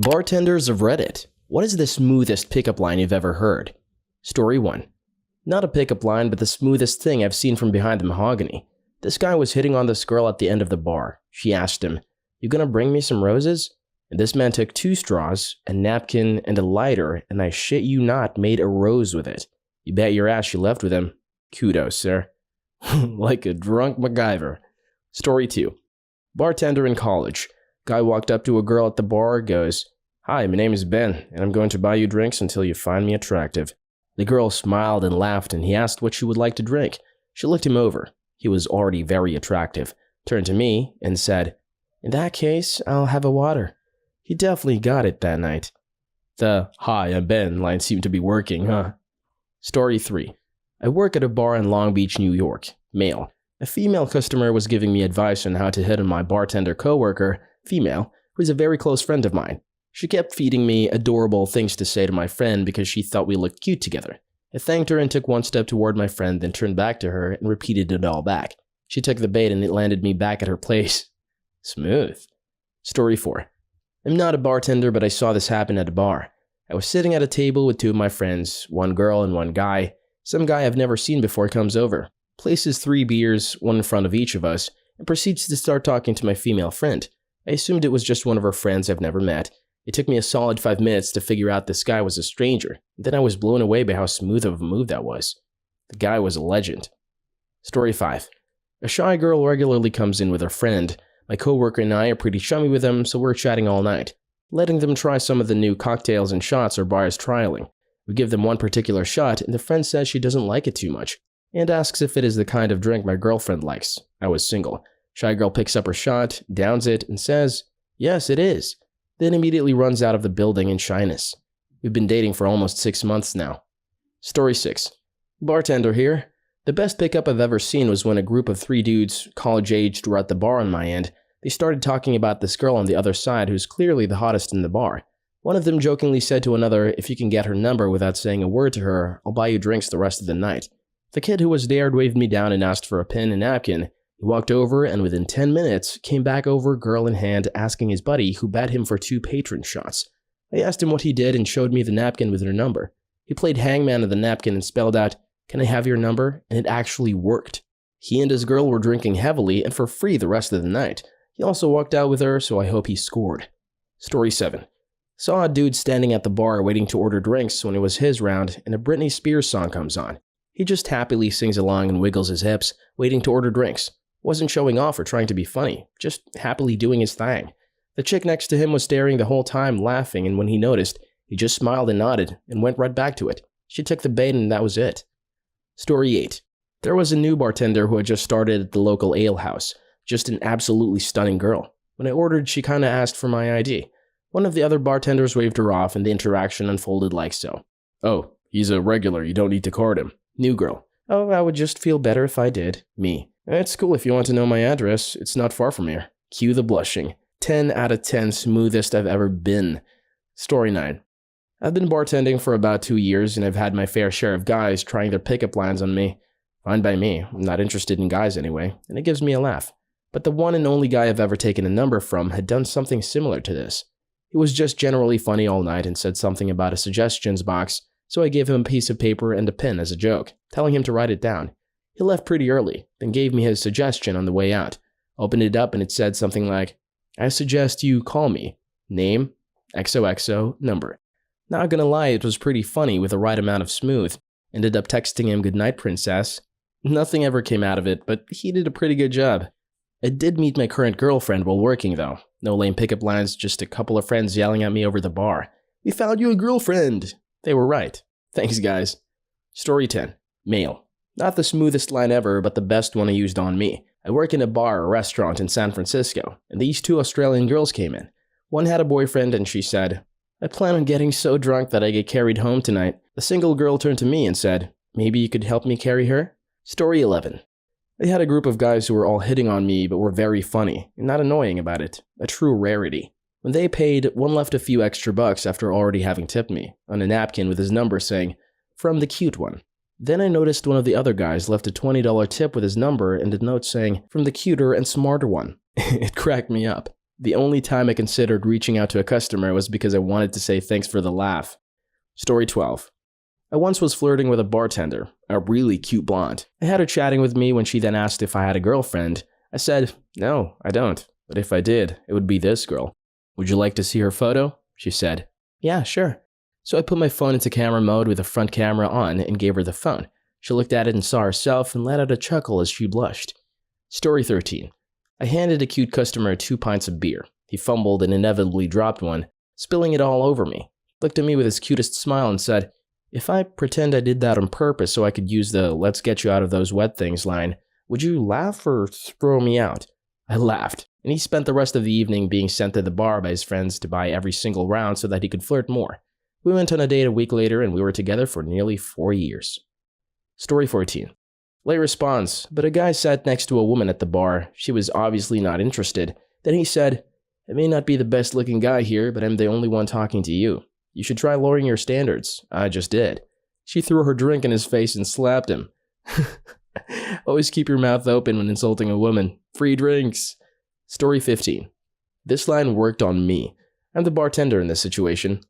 Bartenders of Reddit. What is the smoothest pickup line you've ever heard? Story 1. Not a pickup line, but the smoothest thing I've seen from behind the mahogany. This guy was hitting on this girl at the end of the bar. She asked him, "You gonna bring me some roses?" And this man took 2 straws, a napkin, and a lighter, and I shit you not, made a rose with it. You bet your ass she left with him. Kudos, sir. Like a drunk MacGyver. Story 2. Bartender in college. Guy walked up to a girl at the bar, goes, "Hi, my name is Ben, and I'm going to buy you drinks until you find me attractive." The girl smiled and laughed, and he asked what she would like to drink. She looked him over. He was already very attractive, turned to me, and said, "In that case, I'll have a water." He definitely got it that night. The "Hi, I'm Ben" line seemed to be working, huh? Story 3. I work at a bar in Long Beach, New York. Male. A female customer was giving me advice on how to hit on my bartender coworker, female, who is a very close friend of mine. She kept feeding me adorable things to say to my friend because she thought we looked cute together. I thanked her and took 1 step toward my friend, then turned back to her and repeated it all back. She took the bait and it landed me back at her place. Smooth. Story 4. I'm not a bartender, but I saw this happen at a bar. I was sitting at a table with 2 of my friends, 1 girl and 1 guy. Some guy I've never seen before comes over, places 3 beers, 1 in front of each of us, and proceeds to start talking to my female friend. I assumed it was just one of her friends I've never met. It took me a solid 5 minutes to figure out this guy was a stranger. Then I was blown away by how smooth of a move that was. The guy was a legend. Story 5. A shy girl regularly comes in with her friend. My coworker and I are pretty chummy with them, so we're chatting all night, letting them try some of the new cocktails and shots our bar is trialing. We give them 1 particular shot, and the friend says she doesn't like it too much, and asks if it is the kind of drink my girlfriend likes. I was single. Shy girl picks up her shot, downs it, and says, "Yes, it is," then immediately runs out of the building in shyness. We've been dating for almost 6 months now. Story 6. Bartender here. The best pickup I've ever seen was when a group of 3 dudes, college-aged, were at the bar on my end. They started talking about this girl on the other side who's clearly the hottest in the bar. One of them jokingly said to another, "If you can get her number without saying a word to her, I'll buy you drinks the rest of the night." The kid who was there waved me down and asked for a pen and napkin. He walked over and within 10 minutes came back over, girl in hand, asking his buddy who bet him for 2 patron shots. I asked him what he did and showed me the napkin with her number. He played Hangman on the napkin and spelled out, "Can I have your number?" and it actually worked. He and his girl were drinking heavily and for free the rest of the night. He also walked out with her, so I hope he scored. Story 7. Saw a dude standing at the bar waiting to order drinks when it was his round and a Britney Spears song comes on. He just happily sings along and wiggles his hips, waiting to order drinks. Wasn't showing off or trying to be funny, just happily doing his thing. The chick next to him was staring the whole time, laughing, and when he noticed, he just smiled and nodded and went right back to it. She took the bait and that was it. Story 8. There was a new bartender who had just started at the local ale house. Just an absolutely stunning girl. When I ordered, she kinda asked for my ID. One of the other bartenders waved her off and the interaction unfolded like so. "Oh, he's a regular, you don't need to card him." New girl. "Oh, I would just feel better if I did." Me. "It's cool if you want to know my address, it's not far from here." Cue the blushing. 10 out of 10 smoothest I've ever been. Story 9. I've been bartending for about 2 years and I've had my fair share of guys trying their pickup lines on me. Fine by me, I'm not interested in guys anyway, and it gives me a laugh. But the one and only guy I've ever taken a number from had done something similar to this. He was just generally funny all night and said something about a suggestions box, so I gave him a piece of paper and a pen as a joke, telling him to write it down. He left pretty early, then gave me his suggestion on the way out. Opened it up and it said something like, "I suggest you call me. Name, XOXO, number." Not gonna lie, it was pretty funny with the right amount of smooth. Ended up texting him "Goodnight, princess." Nothing ever came out of it, but he did a pretty good job. I did meet my current girlfriend while working though. No lame pickup lines, just a couple of friends yelling at me over the bar. "We found you a girlfriend." They were right. Thanks guys. Story 10. Male. Not the smoothest line ever, but the best one I used on me. I work in a bar or restaurant in San Francisco, and these 2 Australian girls came in. One had a boyfriend and she said, "I plan on getting so drunk that I get carried home tonight." The single girl turned to me and said, "Maybe you could help me carry her?" Story 11. I had a group of guys who were all hitting on me but were very funny and not annoying about it. A true rarity. When they paid, one left a few extra bucks after already having tipped me, on a napkin with his number saying, "From the cute one." Then I noticed one of the other guys left a $20 tip with his number and a note saying, "From the cuter and smarter one." It cracked me up. The only time I considered reaching out to a customer was because I wanted to say thanks for the laugh. Story 12. I once was flirting with a bartender, a really cute blonde. I had her chatting with me when she then asked if I had a girlfriend. I said, no, I don't, but if I did, it would be this girl. Would you like to see her photo? She said, yeah, sure. So I put my phone into camera mode with the front camera on and gave her the phone. She looked at it and saw herself and let out a chuckle as she blushed. Story 13. I handed a cute customer 2 pints of beer. He fumbled and inevitably dropped one, spilling it all over me. Looked at me with his cutest smile and said, if I pretend I did that on purpose so I could use the let's get you out of those wet things line, would you laugh or throw me out? I laughed, and he spent the rest of the evening being sent to the bar by his friends to buy every single round so that he could flirt more. We went on a date a week later and we were together for nearly 4 years. Story 14. Late response, but a guy sat next to a woman at the bar. She was obviously not interested. Then he said, I may not be the best looking guy here, but I'm the only one talking to you. You should try lowering your standards. I just did. She threw her drink in his face and slapped him. Always keep your mouth open when insulting a woman. Free drinks. Story 15. This line worked on me. I'm the bartender in this situation.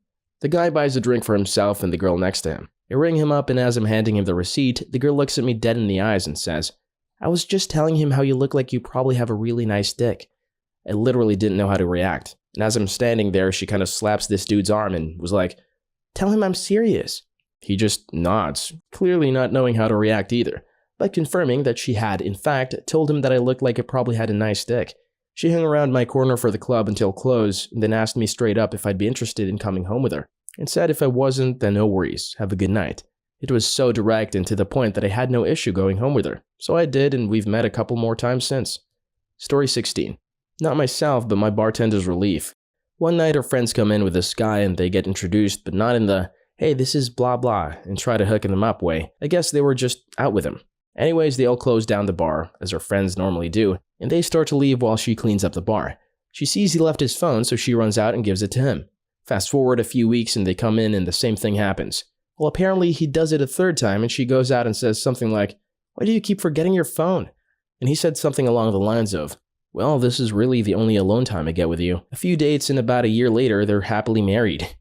The guy buys a drink for himself and the girl next to him. I ring him up and as I'm handing him the receipt, the girl looks at me dead in the eyes and says, I was just telling him how you look like you probably have a really nice dick. I literally didn't know how to react. And as I'm standing there, she kind of slaps this dude's arm and was like, tell him I'm serious. He just nods, clearly not knowing how to react either, but confirming that she had, in fact, told him that I looked like I probably had a nice dick. She hung around my corner for the club until close, and then asked me straight up if I'd be interested in coming home with her, and said if I wasn't, then no worries, have a good night. It was so direct and to the point that I had no issue going home with her, so I did and we've met a couple more times since. Story 16. Not myself, but my bartender's relief. One night her friends come in with this guy and they get introduced, but not in the, hey, this is blah blah, and try to hook them up way. I guess they were just out with him. Anyways, they all close down the bar, as her friends normally do, and they start to leave while she cleans up the bar. She sees he left his phone, so she runs out and gives it to him. Fast forward a few weeks and they come in and the same thing happens. Well, apparently he does it a third time and she goes out and says something like, why do you keep forgetting your phone? And he said something along the lines of, well, this is really the only alone time I get with you. A few dates and about a year later, they're happily married.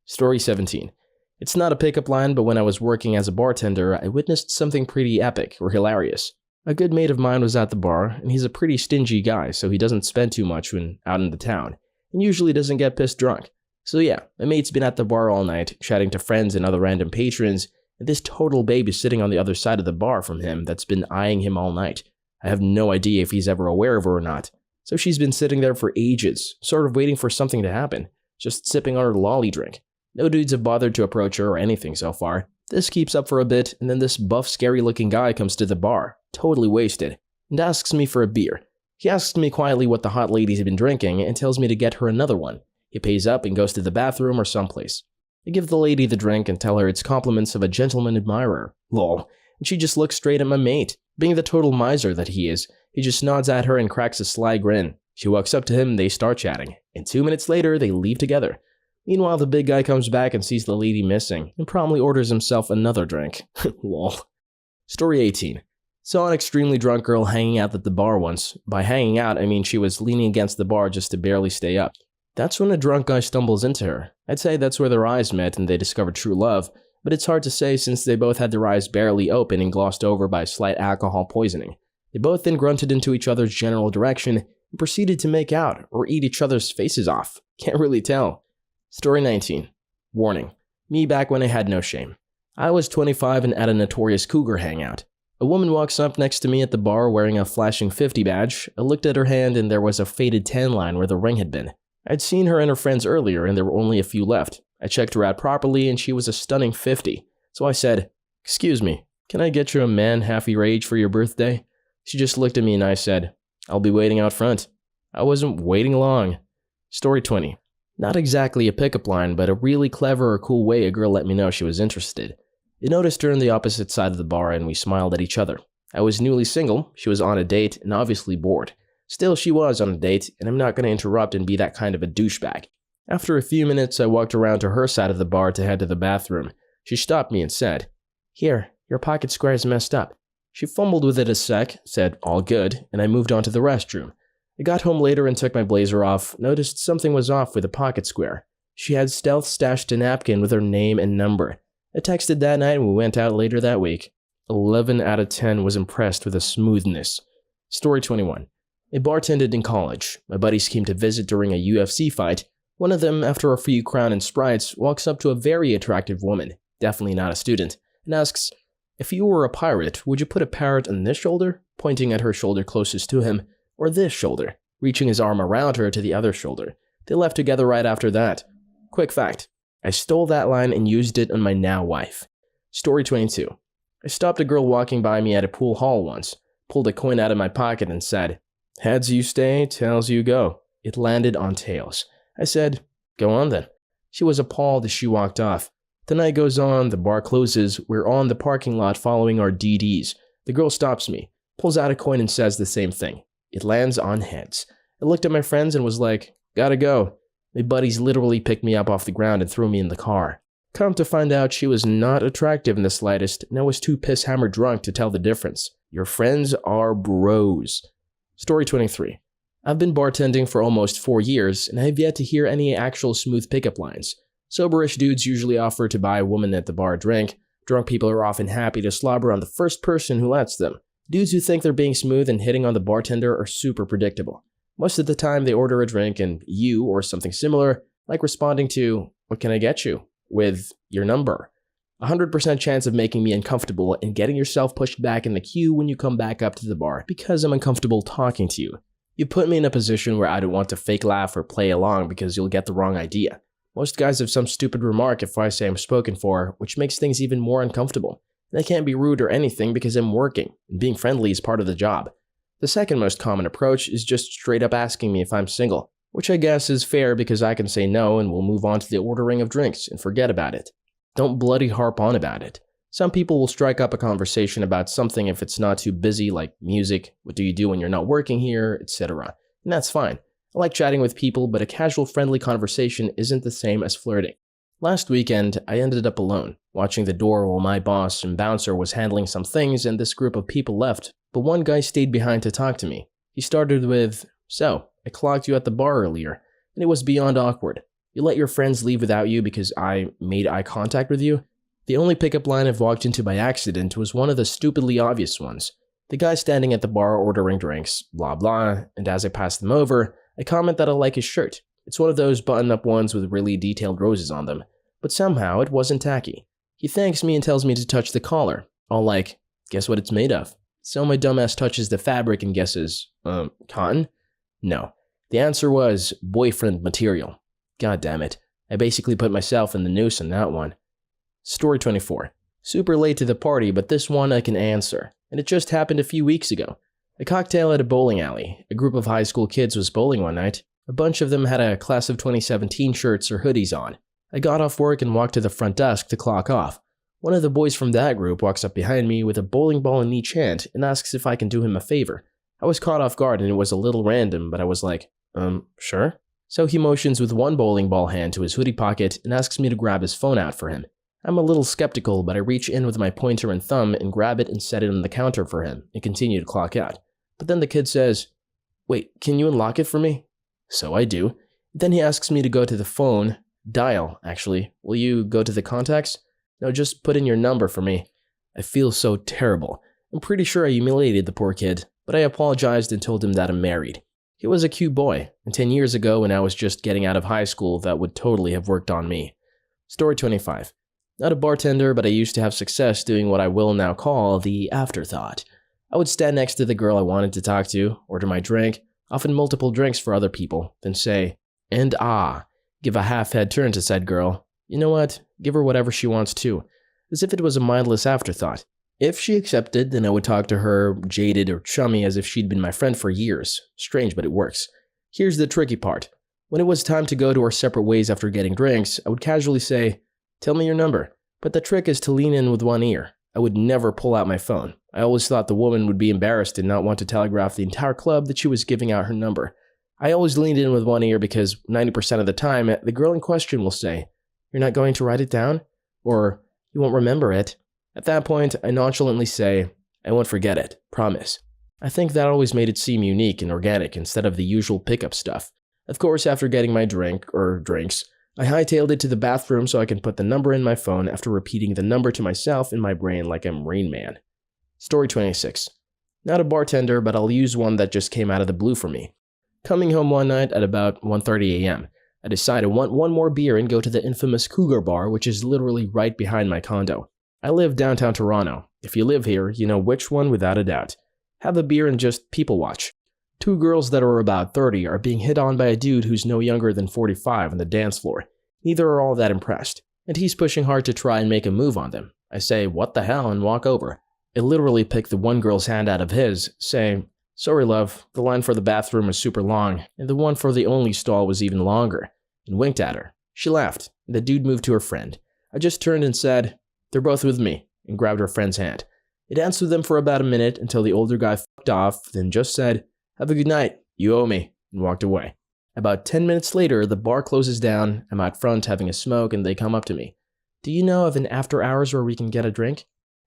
Story 17. It's not a pickup line, but when I was working as a bartender, I witnessed something pretty epic or hilarious. A good mate of mine was at the bar, and he's a pretty stingy guy, so he doesn't spend too much when out in the town, and usually doesn't get pissed drunk. So yeah, my mate's been at the bar all night, chatting to friends and other random patrons, and this total babe is sitting on the other side of the bar from him that's been eyeing him all night. I have no idea if he's ever aware of her or not. So she's been sitting there for ages, sort of waiting for something to happen, just sipping on her lolly drink. No dudes have bothered to approach her or anything so far. This keeps up for a bit, and then this buff, scary-looking guy comes to the bar, totally wasted, and asks me for a beer. He asks me quietly what the hot lady's been drinking and tells me to get her another one. He pays up and goes to the bathroom or someplace. I give the lady the drink and tell her it's compliments of a gentleman admirer. Lol. And she just looks straight at my mate. Being the total miser that he is, he just nods at her and cracks a sly grin. She walks up to him and they start chatting. And 2 minutes later, they leave together. Meanwhile, the big guy comes back and sees the lady missing and promptly orders himself another drink. Lol. Story 18. Saw an extremely drunk girl hanging out at the bar once. By hanging out, I mean she was leaning against the bar just to barely stay up. That's when a drunk guy stumbles into her. I'd say that's where their eyes met and they discovered true love, but it's hard to say since they both had their eyes barely open and glossed over by slight alcohol poisoning. They both then grunted into each other's general direction and proceeded to make out or eat each other's faces off. Can't really tell. Story 19. Warning. Me back when I had no shame. I was 25 and at a notorious cougar hangout. A woman walks up next to me at the bar wearing a flashing 50 badge. I looked at her hand and there was a faded tan line where the ring had been. I'd seen her and her friends earlier and there were only a few left. I checked her out properly and she was a stunning 50. So I said, "Excuse me, can I get you a man half your age for your birthday?" She just looked at me and I said, "I'll be waiting out front." I wasn't waiting long. Story 20. Not exactly a pickup line, but a really clever or cool way a girl let me know she was interested. I noticed her on the opposite side of the bar and we smiled at each other. I was newly single, she was on a date and obviously bored. Still, she was on a date, and I'm not going to interrupt and be that kind of a douchebag. After a few minutes, I walked around to her side of the bar to head to the bathroom. She stopped me and said, "Here, your pocket square is messed up." She fumbled with it a sec, said, "All good," and I moved on to the restroom. I got home later and took my blazer off, noticed something was off with the pocket square. She had stealth stashed a napkin with her name and number. I texted that night and we went out later that week. 11 out of 10 was impressed with the smoothness. Story 21. I bartended in college. My buddies came to visit during a UFC fight. One of them, after a few Crown and Sprites, walks up to a very attractive woman, definitely not a student, and asks, "If you were a pirate, would you put a parrot on this shoulder?" pointing at her shoulder closest to him, or this shoulder, reaching his arm around her to the other shoulder. They left together right after that. Quick fact, I stole that line and used it on my now wife. Story 22. I stopped a girl walking by me at a pool hall once, pulled a coin out of my pocket and said, "Heads you stay, tails you go." It landed on tails. I said, "Go on then." She was appalled as she walked off. The night goes on, the bar closes, we're on the parking lot following our DDs. The girl stops me, pulls out a coin and says the same thing. It lands on heads. I looked at my friends and was like, "Gotta go." My buddies literally picked me up off the ground and threw me in the car. Come to find out she was not attractive in the slightest, and I was too piss-hammered drunk to tell the difference. Your friends are bros. Story 23. I've been bartending for almost 4 years, and I have yet to hear any actual smooth pickup lines. Soberish dudes usually offer to buy a woman at the bar a drink. Drunk people are often happy to slobber on the first person who lets them. Dudes who think they're being smooth and hitting on the bartender are super predictable. Most of the time they order a drink and you, or something similar, like responding to, "What can I get you?" with your number. 100% chance of making me uncomfortable and getting yourself pushed back in the queue when you come back up to the bar because I'm uncomfortable talking to you. You put me in a position where I don't want to fake laugh or play along because you'll get the wrong idea. Most guys have some stupid remark if I say I'm spoken for, which makes things even more uncomfortable. And I can't be rude or anything because I'm working, and being friendly is part of the job. The second most common approach is just straight up asking me if I'm single, which I guess is fair because I can say no and we'll move on to the ordering of drinks and forget about it. Don't bloody harp on about it. Some people will strike up a conversation about something if it's not too busy, like music, what do you do when you're not working here, etc. And that's fine. I like chatting with people, but a casual friendly conversation isn't the same as flirting. Last weekend, I ended up alone, watching the door while my boss and bouncer was handling some things and this group of people left, but one guy stayed behind to talk to me. He started with, "So, I clocked you at the bar earlier," and it was beyond awkward. You let your friends leave without you because I made eye contact with you? The only pickup line I've walked into by accident was one of the stupidly obvious ones. The guy standing at the bar ordering drinks, blah blah, and as I pass them over, I comment that I like his shirt. It's one of those button-up ones with really detailed roses on them, but somehow it wasn't tacky. He thanks me and tells me to touch the collar. All like, "Guess what it's made of?" So my dumbass touches the fabric and guesses, cotton? No. The answer was boyfriend material. God damn it. I basically put myself in the noose on that one. Story 24. Super late to the party, but this one I can answer. And it just happened a few weeks ago. A cocktail at a bowling alley. A group of high school kids was bowling one night. A bunch of them had a class of 2017 shirts or hoodies on. I got off work and walked to the front desk to clock off. One of the boys from that group walks up behind me with a bowling ball in each hand and asks if I can do him a favor. I was caught off guard and it was a little random, but I was like, sure? So he motions with one bowling ball hand to his hoodie pocket and asks me to grab his phone out for him. I'm a little skeptical, but I reach in with my pointer and thumb and grab it and set it on the counter for him and continue to clock out. But then the kid says, "Wait, can you unlock it for me?" So I do. Then he asks me to go to the phone. Dial, actually. Will you go to the contacts? No, just put in your number for me. I feel so terrible. I'm pretty sure I humiliated the poor kid, but I apologized and told him that I'm married. He was a cute boy, and 10 years ago when I was just getting out of high school, that would totally have worked on me. Story 25. Not a bartender, but I used to have success doing what I will now call the afterthought. I would stand next to the girl I wanted to talk to, order my drink, often multiple drinks for other people, then say, "And give a half-head turn to said girl. You know what? Give her whatever she wants too," as if it was a mindless afterthought. If she accepted, then I would talk to her, jaded or chummy, as if she'd been my friend for years. Strange, but it works. Here's the tricky part. When it was time to go to our separate ways after getting drinks, I would casually say, "Tell me your number." But the trick is to lean in with one ear. I would never pull out my phone. I always thought the woman would be embarrassed and not want to telegraph the entire club that she was giving out her number. I always leaned in with one ear because 90% of the time, the girl in question will say, "You're not going to write it down?" Or, "You won't remember it." At that point, I nonchalantly say, "I won't forget it, promise." I think that always made it seem unique and organic instead of the usual pickup stuff. Of course, after getting my drink, or drinks, I hightailed it to the bathroom so I can put the number in my phone after repeating the number to myself in my brain like I'm Rain Man. Story 26. Not a bartender, but I'll use one that just came out of the blue for me. Coming home one night at about 1:30 a.m., I decide I want one more beer and go to the infamous Cougar Bar, which is literally right behind my condo. I live downtown Toronto. If you live here, you know which one without a doubt. Have a beer and just people watch. Two girls that are about 30 are being hit on by a dude who's no younger than 45 on the dance floor. Neither are all that impressed, and he's pushing hard to try and make a move on them. I say, "What the hell?" and walk over. I literally pick the one girl's hand out of his, saying, "Sorry love, the line for the bathroom is super long, and the one for the only stall was even longer," and winked at her. She laughed, and the dude moved to her friend. I just turned and said, "They're both with me," and grabbed her friend's hand. It danced with them for about a minute until the older guy fucked off, then just said, "Have a good night, you owe me," and walked away. About 10 minutes later, the bar closes down, I'm out front having a smoke, and they come up to me. "Do you know of an after hours where we can get a drink?"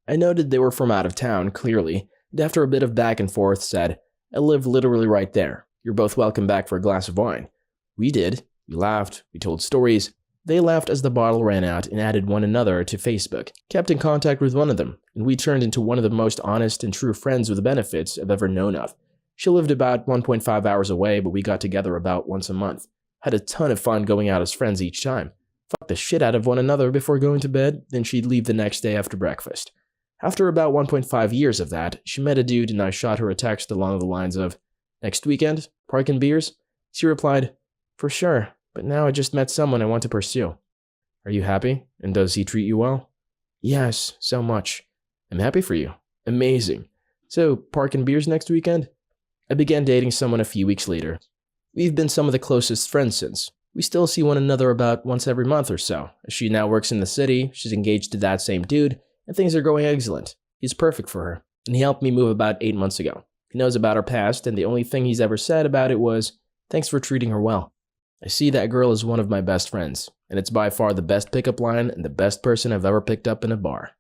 I noted they were from out of town, clearly, and after a bit of back and forth said, "I live literally right there. You're both welcome back for a glass of wine." We did. We laughed, we told stories. They laughed as the bottle ran out and added one another to Facebook, kept in contact with one of them, and we turned into one of the most honest and true friends with benefits I've ever known of. She lived about 1.5 hours away, but we got together about once a month. Had a ton of fun going out as friends each time. Fucked the shit out of one another before going to bed, then she'd leave the next day after breakfast. After about 1.5 years of that, she met a dude and I shot her a text along the lines of, "Next weekend? Park and beers?" She replied, "For sure, but now I just met someone I want to pursue." "Are you happy? And does he treat you well?" "Yes, so much." "I'm happy for you." "Amazing. So, park and beers next weekend?" I began dating someone a few weeks later. We've been some of the closest friends since. We still see one another about once every month or so. As she now works in the city, she's engaged to that same dude, and things are going excellent. He's perfect for her, and he helped me move about 8 months ago. He knows about her past, and the only thing he's ever said about it was, "Thanks for treating her well." I see that girl as one of my best friends, and it's by far the best pickup line and the best person I've ever picked up in a bar.